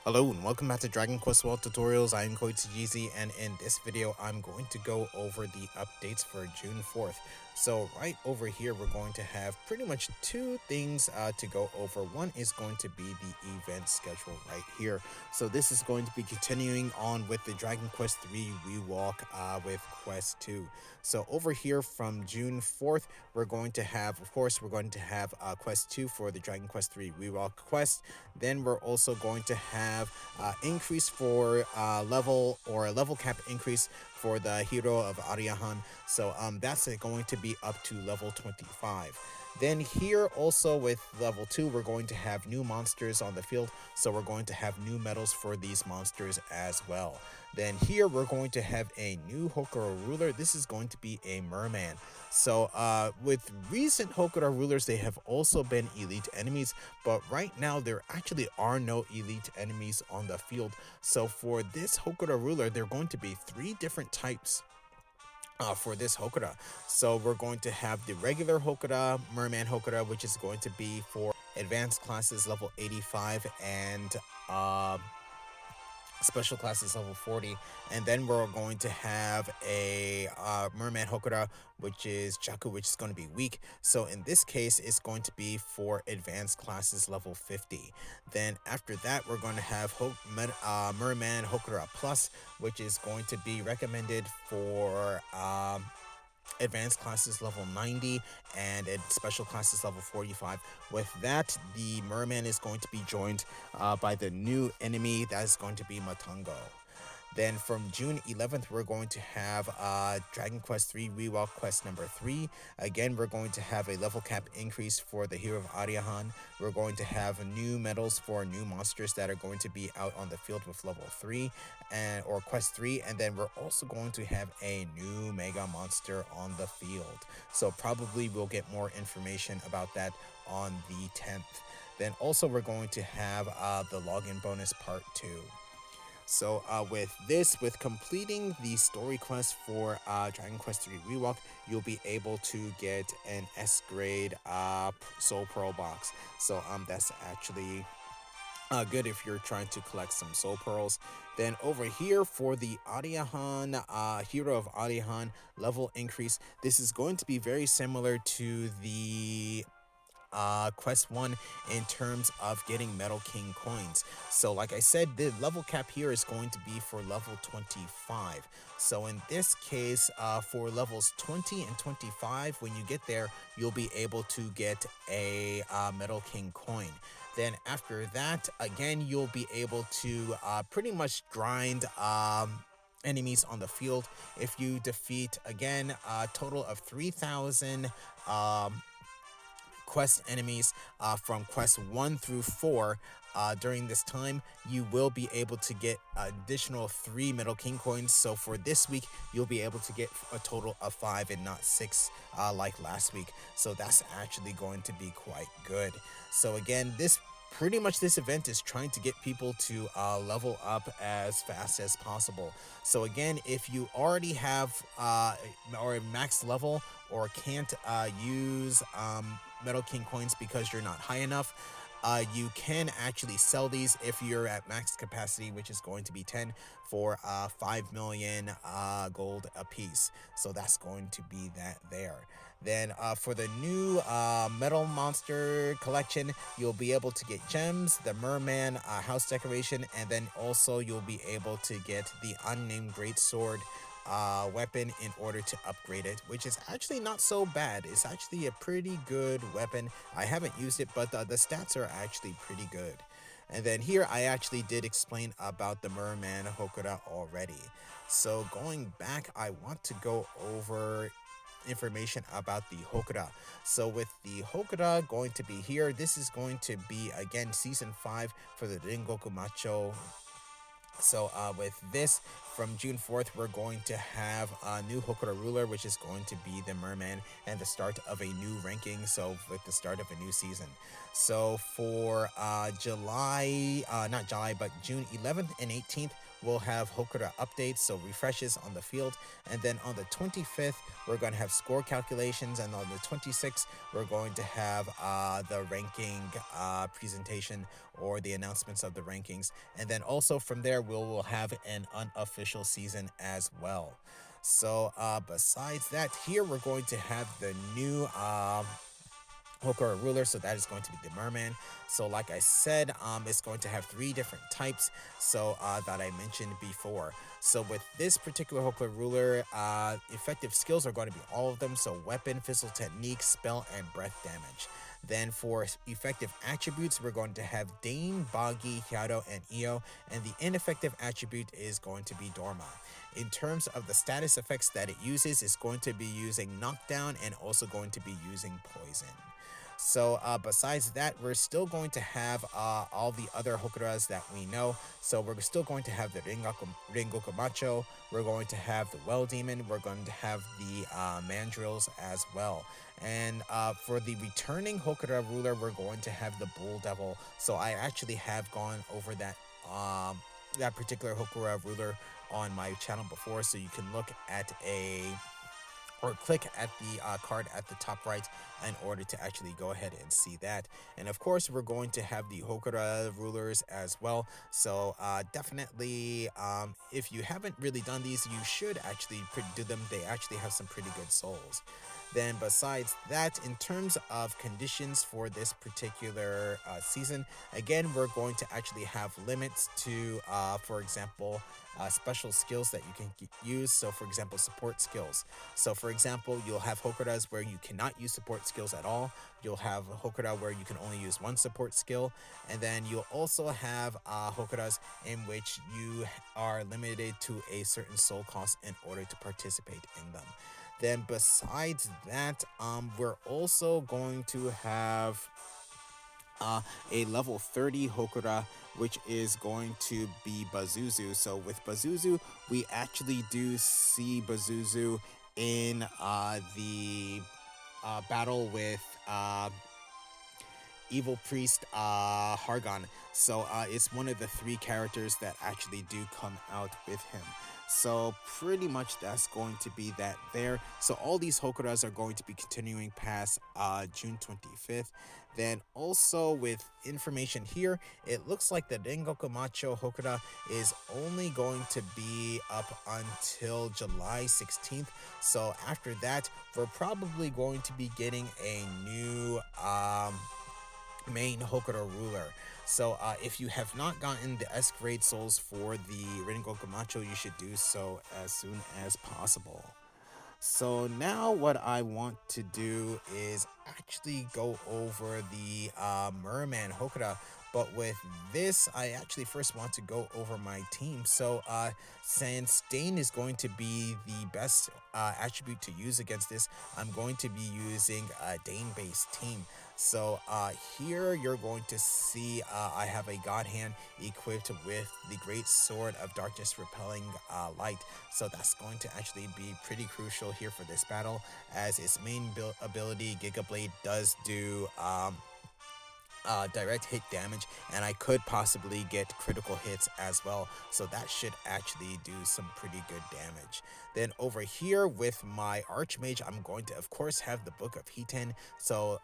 Hello and welcome back to Dragon Quest World Tutorials. I am GZ, and in this video I'm going to go over the updates for June 4th. So right over here we're going to have pretty much two things to go over. One is going to be the event schedule right here. So this is going to be continuing on with the Dragon Quest III ReWALK with Quest 2. So over here from June 4th we're going to have, of course, Quest 2 for the Dragon Quest III ReWALK quest. Then we're also going to have increase for level cap increase for the Hero of Aliahan. So that's going to be up to level 25. Then here also with level 2 we're going to have new monsters on the field, so we're going to have new medals for these monsters as well. Then here we're going to have a new Hokora Ruler. This is going to be a Merman. So with recent Hokora Rulers, they have also been elite enemies, but right now there actually are no elite enemies on the field. So for this Hokora Ruler, there are going to be 3 different types for this Hokora. So we're going to have the regular Hokora, Merman Hokora, which is going to be for advanced classes level 85 and special classes level 40. And then we're going to have a Merman Hokora, which is Jaku, which is going to be weak. So in this case it's going to be for advanced classes level 50. Then after that we're going to have Merman Hokora Plus, which is going to be recommended for advanced classes level 90 and special classes level 45. With that, the Merman is going to be joined by the new enemy that is going to be Matango. Then from June 11th, we're going to have Dragon Quest III ReWALK Quest number 3. Again, we're going to have a level cap increase for the Hero of Aliahan. We're going to have new medals for new monsters that are going to be out on the field with level 3 or Quest 3. And then we're also going to have a new Mega Monster on the field. So probably we'll get more information about that on the 10th. Then also we're going to have the login bonus part 2. So with completing the story quest for Dragon Quest III ReWALK, you'll be able to get an S grade Soul Pearl box. So that's actually good if you're trying to collect some Soul Pearls. Then over here for the Aliahan, Hero of Aliahan level increase, this is going to be very similar to the quest 1 in terms of getting Metal King coins. So like I said, the level cap here is going to be for level 25. So in this case, for levels 20 and 25, when you get there you'll be able to get a Metal King coin. Then after that, again, you'll be able to pretty much grind enemies on the field. If you defeat, again, a total of 3,000 quest enemies from quest 1 through 4 during this time, you will be able to get additional 3 Metal King coins. So for this week you'll be able to get a total of 5 and not 6 like last week. So that's actually going to be quite good. So again, this event is trying to get people to level up as fast as possible. So again, if you already have or max level or can't use Metal King coins because you're not high enough, you can actually sell these if you're at max capacity, which is going to be 10, for 5 million gold a piece. So that's going to be that there. Then for the new metal monster collection, you'll be able to get gems, the Merman house decoration, and then also you'll be able to get the unnamed greatsword weapon in order to upgrade it, which is actually not so bad. It's actually a pretty good weapon. I haven't used it, but the stats are actually pretty good. And then here I actually did explain about the Merman Hokora already. So going back, I want to go over information about the Hokora. So with the Hokora going to be here, this is going to be again season 5 for the Rengoku Macho. So with this, from June 4th, we're going to have a new Hokora Ruler, which is going to be the Merman, and the start of a new ranking, so with the start of a new season. So for June 11th and 18th, we'll have Hokora updates, so refreshes on the field. And then on the 25th, we're going to have score calculations. And on the 26th, we're going to have the ranking presentation, or the announcements of the rankings. And then also from there, we'll have an unofficial season as well. So besides that, here we're going to have the new Hokora Ruler, so that is going to be the Merman. So like I said, it's going to have 3 different types, so that I mentioned before. So with this particular Hokora Ruler, effective skills are going to be all of them, so weapon, physical technique, spell, and breath damage. Then for effective attributes, we're going to have Dane, Boggy, Hyado, and Io, and the ineffective attribute is going to be Dorma. In terms of the status effects that it uses, it's going to be using Knockdown and also going to be using Poison. So besides that, we're still going to have all the other Hokoras that we know. So we're still going to have the Rengoku Macho, we're going to have the Well Demon, we're going to have the Mandrills as well. And for the returning Hokora Ruler, we're going to have the Bull Devil. So I actually have gone over that particular Hokora Ruler on my channel before, so you can look at or click at the card at the top right in order to actually go ahead and see that. And of course, we're going to have the Hokora Rulers as well. So definitely, if you haven't really done these, you should actually do them. They actually have some pretty good souls. Then besides that, in terms of conditions for this particular season, again, we're going to actually have limits to, for example, special skills that you can use. So for example, support skills. So for example, you'll have Hokoras where you cannot use support skills at all. You'll have Hokora where you can only use 1 support skill. And then you'll also have Hokoras in which you are limited to a certain soul cost in order to participate in them. Then besides that, we're also going to have a level 30 Hokora, which is going to be Bazuzu. So with Bazuzu, we actually do see Bazuzu in the battle with Evil Priest Hargon. So it's one of the 3 characters that actually do come out with him. So pretty much that's going to be that there. So all these Hokoras are going to be continuing past June 25th. Then also with information here, it looks like the Rengoku Macho Hokora is only going to be up until July 16th. So after that, we're probably going to be getting a new main Hokora Ruler. So if you have not gotten the S grade souls for the Rengoku Macho, you should do so as soon as possible. So now what I want to do is actually go over the Merman Hokora. But with this, I actually first want to go over my team. So since Dane is going to be the best attribute to use against this, I'm going to be using a Dane-based team. So here you're going to see I have a God Hand equipped with the Great Sword of Darkness Repelling Light. So that's going to actually be pretty crucial here for this battle, as its main ability, Giga Blade, does do direct hit damage, and I could possibly get critical hits as well, so that should actually do some pretty good damage. Then over here with my Archmage, I'm going to of course have the Book of Hiten. So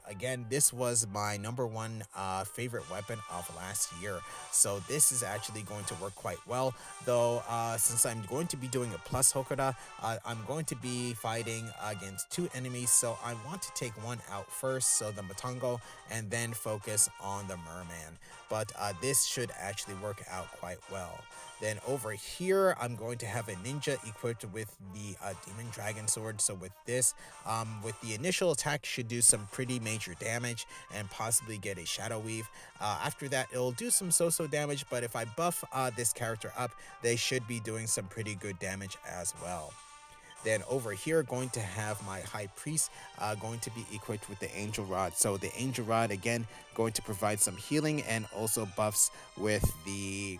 again, this was my #1 favorite weapon of last year, so this is actually going to work quite well, though since I'm going to be doing a plus Hokora, I'm going to be fighting against 2 enemies, so I want to take one out first, so the Matango, and then focus on the Merman. But this should actually work out quite well. Then over here, I'm going to have a ninja equipped with the Demon Dragon Sword. So with this, with the initial attack, should do some pretty major damage and possibly get a Shadow Weave. After that, it'll do some so-so damage, but if I buff this character up, they should be doing some pretty good damage as well. Then over here, going to have my High Priest going to be equipped with the Angel Rod. So the Angel Rod, again, going to provide some healing and also buffs with the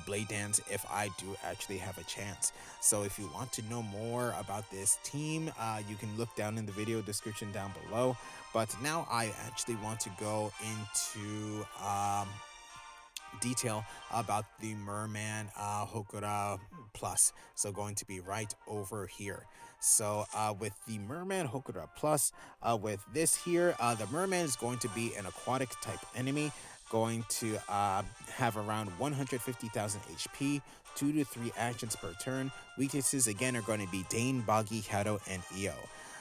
Blade Dance if I do actually have a chance. So if you want to know more about this team, you can look down in the video description down below. But now I actually want to go into detail about the Merman Hokora Plus. So going to be right over here. So with the Merman Hokora Plus, with this here, the Merman is going to be an aquatic type enemy, going to have around 150,000 HP, 2 to 3 actions per turn. Weaknesses again are going to be Dane, Boggy, Hado, and Io.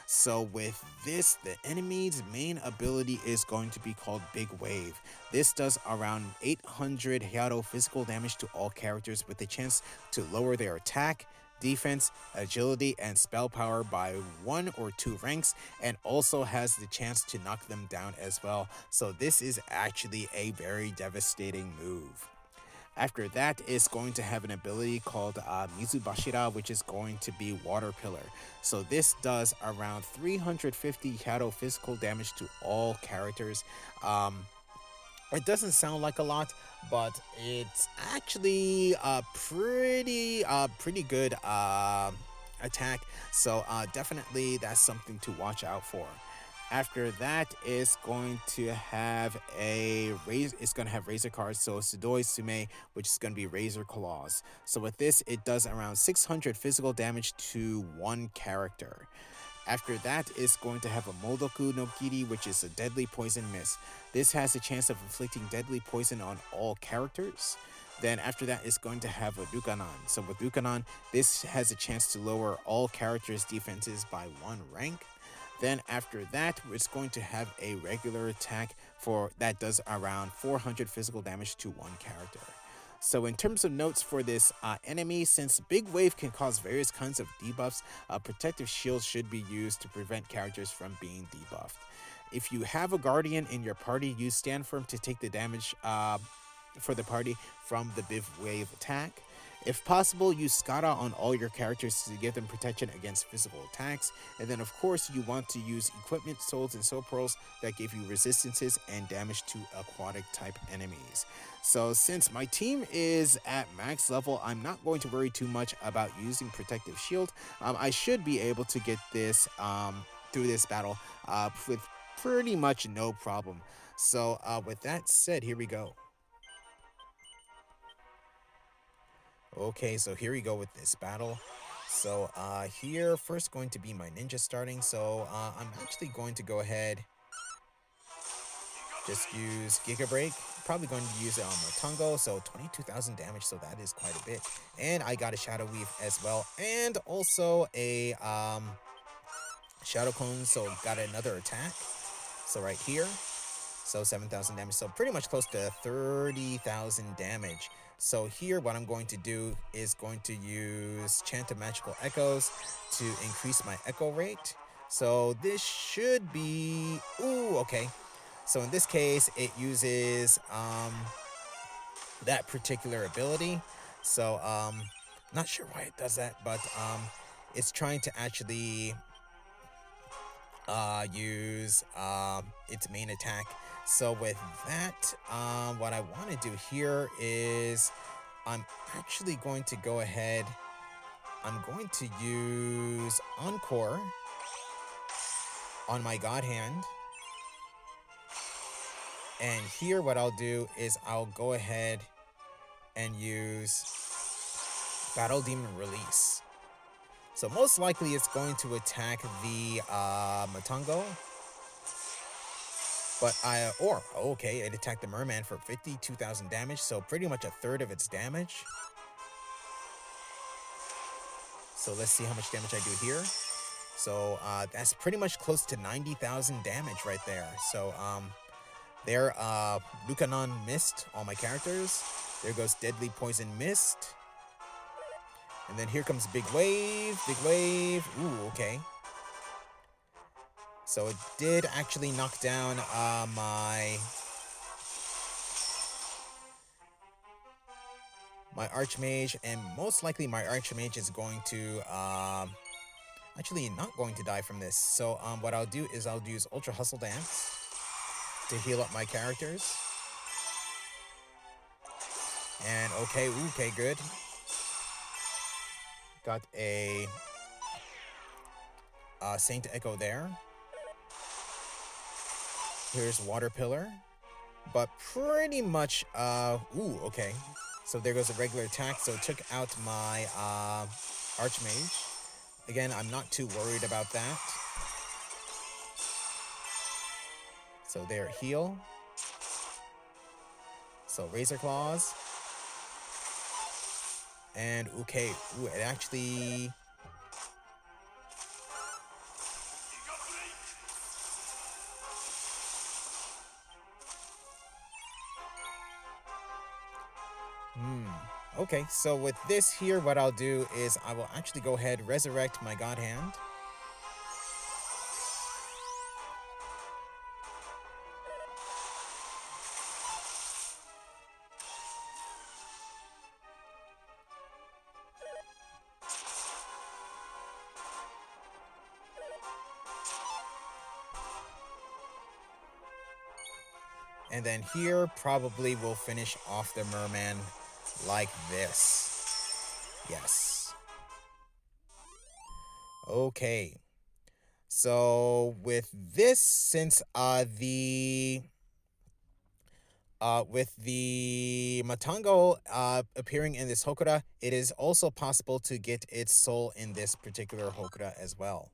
So with this, the enemy's main ability is going to be called Big Wave. This does around 800 Hado physical damage to all characters with the chance to lower their attack, defense, agility, and spell power by 1 or 2 ranks, and also has the chance to knock them down as well. So this is actually a very devastating move. After that, it's going to have an ability called Mizubashira, which is going to be Water Pillar. So this does around 350 Hado physical damage to all characters. It doesn't sound like a lot, but it's actually a pretty good attack. So definitely that's something to watch out for. After that, it's going to have Razor cards. So Sudoi Sume, which is going to be Razor Claws. So with this, it does around 600 physical damage to one character. After that, it's going to have a Moldoku no Kiri, which is a deadly poison mist. This has a chance of inflicting deadly poison on all characters. Then after that, it's going to have a Dukanan. So with Dukanan, this has a chance to lower all characters' defenses by 1 rank. Then after that, it's going to have a regular attack that does around 400 physical damage to one character. So in terms of notes for this enemy, since Big Wave can cause various kinds of debuffs, protective shields should be used to prevent characters from being debuffed. If you have a Guardian in your party, use Stand Firm to take the damage for the party from the Big Wave attack. If possible, use Skada on all your characters to give them protection against physical attacks. And then, of course, you want to use Equipment, Souls, and Soul Pearls that give you resistances and damage to aquatic type enemies. So since my team is at max level, I'm not going to worry too much about using Protective Shield. I should be able to get this through this battle with pretty much no problem. So with that said, here we go. Okay, so here we go with this battle. So here first going to be my ninja starting. So I'm actually going to go ahead, just use Giga Break. Probably going to use it on Motongo. So 22,000 damage, so that is quite a bit. And I got a Shadow Weave as well, and also a Shadow Cone. So got another attack. So right here, so 7,000 damage. So pretty much close to 30,000 damage. So here what I'm going to do is going to use Chant of Magical Echoes to increase my echo rate. So this should be, ooh, okay. So in this case, it uses that particular ability. So not sure why it does that, but it's trying to actually use its main attack. So with that, what I want to do here is I'm actually going to go ahead. I'm going to use Encore on my God Hand. And here what I'll do is I'll go ahead and use Battle Demon Release. So most likely it's going to attack the Motongo. But okay, it attacked the Merman for 52,000 damage, so pretty much a third of its damage. So let's see how much damage I do here. So that's pretty much close to 90,000 damage right there. So there, Lucanon Mist, all my characters. There goes Deadly Poison Mist. And then here comes Big Wave, Big Wave. Ooh, okay. So it did actually knock down my Archmage, and most likely my Archmage is going to actually not going to die from this. So what I'll do is I'll use Ultra Hustle Dance to heal up my characters. And okay, good. Got a Saint Echo there. Here's Water Pillar. But pretty much, ooh, okay. So there goes a regular attack, so it took out my Archmage. Again, I'm not too worried about that. So there, heal. So Razor Claws. And okay, ooh, it actually... Okay, so with this here, what I'll do is I will actually go ahead, resurrect my God Hand. And then here, probably we'll finish off the Merman like this. Yes. Okay. So with this, since with the Matango appearing in this Hokora, it is also possible to get its soul in this particular Hokora as well.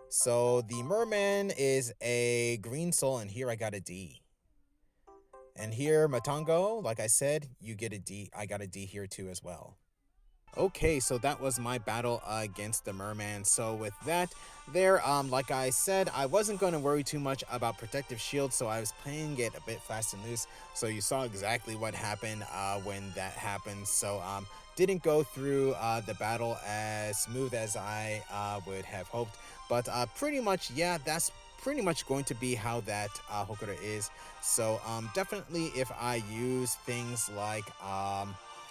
So the Merman is a green soul, and here I got a D. And here, Matango, like I said, you get a D. I got a D here too as well. Okay, so that was my battle against the Merman. So with that, there, like I said, I wasn't going to worry too much about Protective Shield, so I was playing it a bit fast and loose. So you saw exactly what happened when that happened. So didn't go through the battle as smooth as I would have hoped. But pretty much, yeah, that's pretty much going to be how that Hokora is. So definitely if I use things like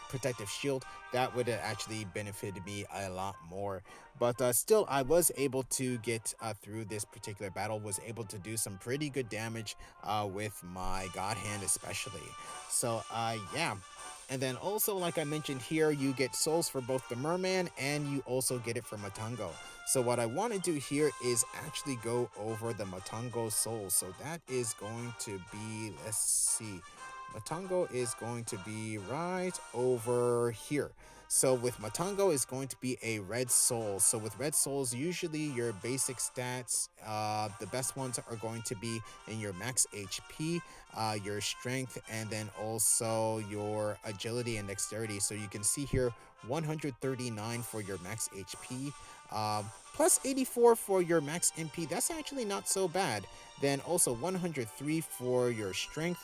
Protective Shield, that would have actually benefited me a lot more. But still, I was able to get through this particular battle, was able to do some pretty good damage with my God Hand especially. So yeah. And then also, like I mentioned here, you get souls for both the Merman and you also get it for Matango. So what I want to do here is actually go over the Matango souls. So that is going to be, let's see, Matango is going to be right over here. So with Matango is going to be a red soul. So with red souls, usually your basic stats, the best ones are going to be in your max HP, your strength, and then also your agility and dexterity. So you can see here 139 for your max HP, plus 84 for your max MP. That's actually not so bad. Then also 103 for your strength.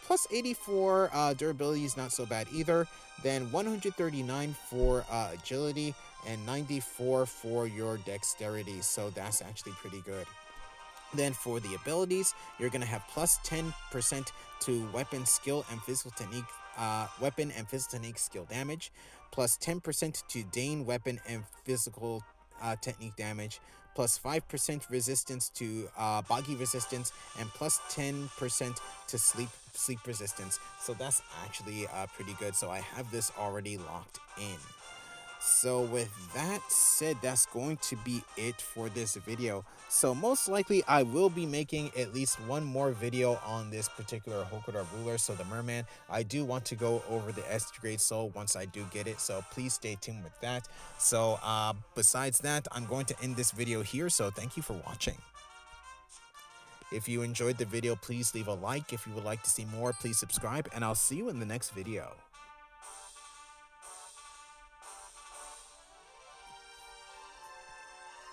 Plus 84 durability is not so bad either. Then 139 for agility and 94 for your dexterity. So that's actually pretty good. Then for the abilities, you're going to have plus 10% to weapon skill and physical technique, weapon and physical technique skill damage, plus 10% to Dane weapon and physical technique damage, plus 5% resistance to boggy resistance, and plus 10% to sleep resistance. So that's actually pretty good. So I have this already locked in. So with that said, that's going to be it for this video. So most likely I will be making at least one more video on this particular Hokora Ruler, so the Merman. I do want to go over the S grade soul once I do get it, so please stay tuned with that. So besides that, I'm going to end this video here, so thank you for watching. If you enjoyed the video, please leave a like. If you would like to see more, please subscribe, and I'll see you in the next video.